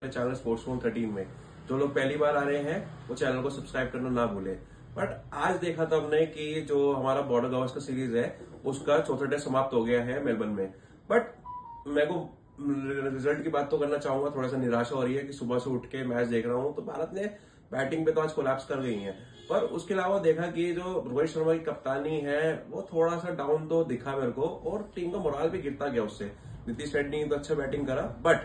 Channel sportsman 13 में। जो लोग पहली बार आ रहे हैं वो चैनल को सब्सक्राइब करना ना भूले। बट आज देखा था हमने कि जो हमारा बॉर्डर गावस्कर सीरीज है उसका चौथा टेस्ट समाप्त हो गया है मेलबर्न में। बट मैं को रिजल्ट की बात तो करना चाहूंगा। थोड़ा सा निराशा हो रही है कि सुबह से उठ के मैच देख रहा हूं तो भारत ने बैटिंग पे तो आज कोलैप्स कर गई है। पर उसके अलावा देखा कि जो रोहित शर्मा की कप्तानी है वो थोड़ा सा डाउन तो दिखा मेरे को, और टीम का मोराल भी गिरता गया उससे। नीतीश रेड्डी ने तो अच्छा बैटिंग करा, बट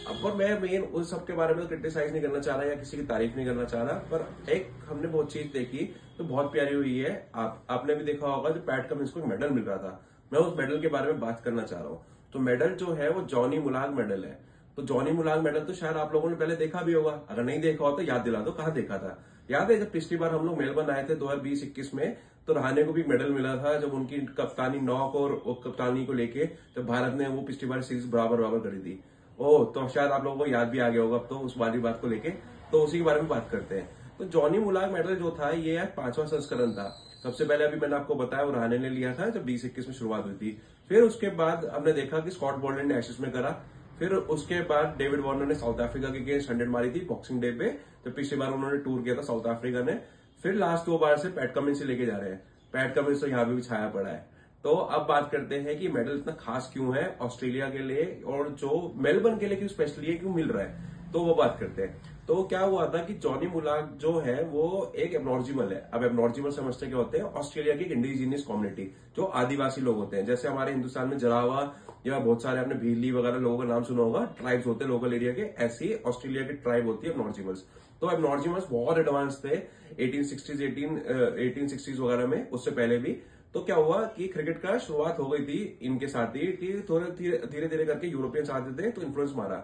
अब पर मैं मेन उन सब के बारे में क्रिटिसाइज नहीं करना चाह रहा या किसी की तारीफ नहीं करना चाह रहा। पर एक हमने बहुत चीज देखी तो बहुत प्यारी हुई है। आपने भी देखा होगा जो पैट कमिंस को मेडल मिल रहा था, मैं उस मेडल के बारे में बात करना चाह रहा हूँ। तो मेडल जो है वो जॉनी मुलाग मेडल है। तो जॉनी मुलाग मेडल तो शायद आप लोगों ने पहले देखा भी होगा, अगर नहीं देखा हो तो याद दिला दो कहाँ देखा था। याद है जब पिछली बार हम लोग मेलबर्न आए थे 2020-21 में, तो रहाणे को भी मेडल मिला था जब उनकी कप्तानी नॉक और कप्तानी को लेके जब भारत ने वो पिछली बार सीरीज बराबर बराबर करी थी। तो शायद आप लोगों को याद भी आ गया होगा अब तो उस वाली बात को लेके, तो उसी के बारे में बात करते हैं। तो जॉनी मुलाग मेडल जो था ये 5वां संस्करण था। सबसे पहले अभी मैंने आपको बताया वो रहाणे ने लिया था जब 2021 में शुरुआत हुई थी। फिर उसके बाद हमने देखा कि स्कॉट बोल्डन ने एशेज में करा। फिर उसके बाद डेविड वार्नर ने साउथ अफ्रीका के अगेंस्ट 100 मारी थी बॉक्सिंग डे पे, जब पिछली बार उन्होंने टूर किया था साउथ अफ्रीका ने। फिर लास्ट 2 बार से पैट कमिंस से लेके जा रहे हैं। पैट कमिंस तो यहाँ पे भी छाया पड़ा है। तो अब बात करते हैं कि मेडल इतना खास क्यों है ऑस्ट्रेलिया के लिए, और जो मेलबर्न के लिए क्यों स्पेशली है, क्यों मिल रहा है, तो वो बात करते हैं। तो क्या हुआ था कि जॉनी मुलाग जो है वो एक एबनॉर्जिमल है। अब एबनॉर्जिमल समझते क्या होते हैं? ऑस्ट्रेलिया की एक इंडिजीनियस कम्युनिटी, जो आदिवासी लोग होते हैं। जैसे हमारे हिंदुस्तान में जरावा या बहुत सारे आपने भीली वगैरह लोगों का नाम सुना होगा, ट्राइब्स होते हैं लोकल एरिया के, ऐसी ऑस्ट्रेलिया की ट्राइब होती है एबनॉर्जिमल्स। तो एबनॉर्जिमल्स बहुत एडवांस थे 1860s वगैरह में, उससे पहले भी। तो क्या हुआ कि क्रिकेट का शुरुआत हो गई थी इनके साथ ही, कि थोड़े धीरे धीरे करके यूरोपियंस आते थे तो इन्फ्लुएंस मारा।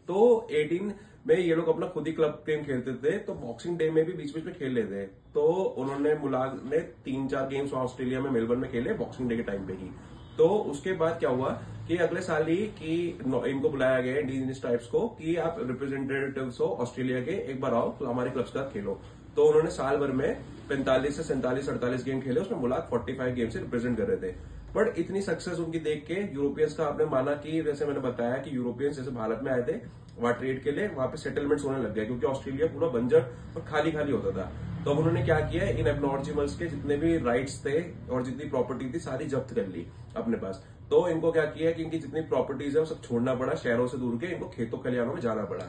तो 18 में ये लोग अपना खुद ही क्लब गेम खेलते थे, तो बॉक्सिंग डे में भी बीच बीच में खेल लेते। तो उन्होंने मुलाग ने 3-4 गेम्स ऑस्ट्रेलिया में मेलबर्न में खेले बॉक्सिंग डे के टाइम पे ही। तो उसके बाद क्या हुआ कि अगले साल ही कि इनको बुलाया गया इंडिजिनियस ट्राइब्स को कि आप रिप्रेजेंटेटिव्स हो ऑस्ट्रेलिया के, एक बार आओ हमारे क्लब्स का खेलो। तो उन्होंने साल भर में 45 से 47-48 गेम खेले, उसमें मुलाग 45 गेम से रिप्रेजेंट कर रहे थे। बट इतनी सक्सेस उनकी देख के यूरोपियंस का आपने माना कि जैसे मैंने बताया कि यूरोपियंस जैसे भारत में आए थे वहां ट्रेड के लिए, वहां पे सेटलमेंट्स होने लग गए क्योंकि ऑस्ट्रेलिया पूरा बंजर और खाली खाली होता था। तो अब उन्होंने क्या किया, इन एबनॉर्जिमल्स के जितने भी राइट्स थे और जितनी प्रॉपर्टी थी सारी जब्त कर ली अपने पास। तो इनको क्या किया कि इनकी जितनी प्रॉपर्टीज है वो सब छोड़ना पड़ा, शहरों से दूर के, इनको खेतों खलिहानों में जाना पड़ा।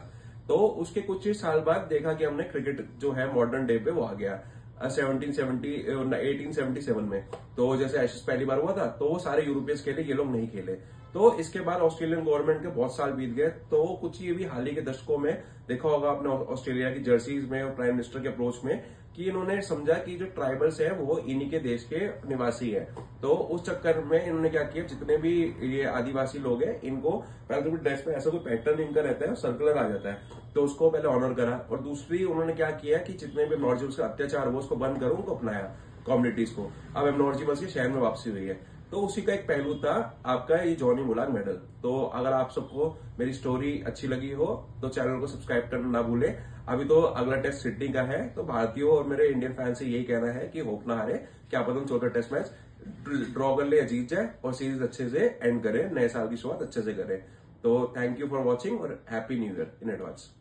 तो उसके कुछ ही साल बाद देखा कि हमने क्रिकेट जो है मॉडर्न डे पे वो आ गया 1877 में। तो जैसे एशेज पहली बार हुआ था तो वो सारे यूरोपियंस खेले, ये लोग नहीं खेले। तो इसके बाद ऑस्ट्रेलियन गवर्नमेंट के बहुत साल बीत गए, तो कुछ ये भी हाल ही के दशकों में देखा होगा आपने ऑस्ट्रेलिया की जर्सीज में और प्राइम मिनिस्टर के अप्रोच में कि इन्होंने समझा कि जो ट्राइबल्स है वो इन्हीं के देश के निवासी है। तो उस चक्कर में इन्होंने क्या किया, जितने भी ये आदिवासी लोग हैं इनको पहले तो ड्रेस में ऐसा कोई पैटर्न इनका रहता है सर्कुलर आ जाता है, तो उसको पहले ऑनर करा। और दूसरी उन्होंने क्या किया कि जितने भी एबनॉर्जिमल्स का अत्याचार वो उसको बंद करो, उनको अपनाया कम्युनिटीज को। अब एबनॉर्जिमल्स के शहर में वापसी हुई है। तो उसी का एक पहलू था आपका ये जॉनी मुलाग मेडल। तो अगर आप सबको मेरी स्टोरी अच्छी लगी हो तो चैनल को सब्सक्राइब करना ना भूले। अभी तो अगला टेस्ट सिडनी का है, तो भारतीयों और मेरे इंडियन फैन से यही कहना है कि होप ना हारे, क्या पता चौथा टेस्ट मैच ड्रॉ कर ले या जीत जाए और सीरीज अच्छे से एंड करे, नए साल की शुरुआत अच्छे से करे। तो थैंक यू फॉर वॉचिंग और happy new year in advance.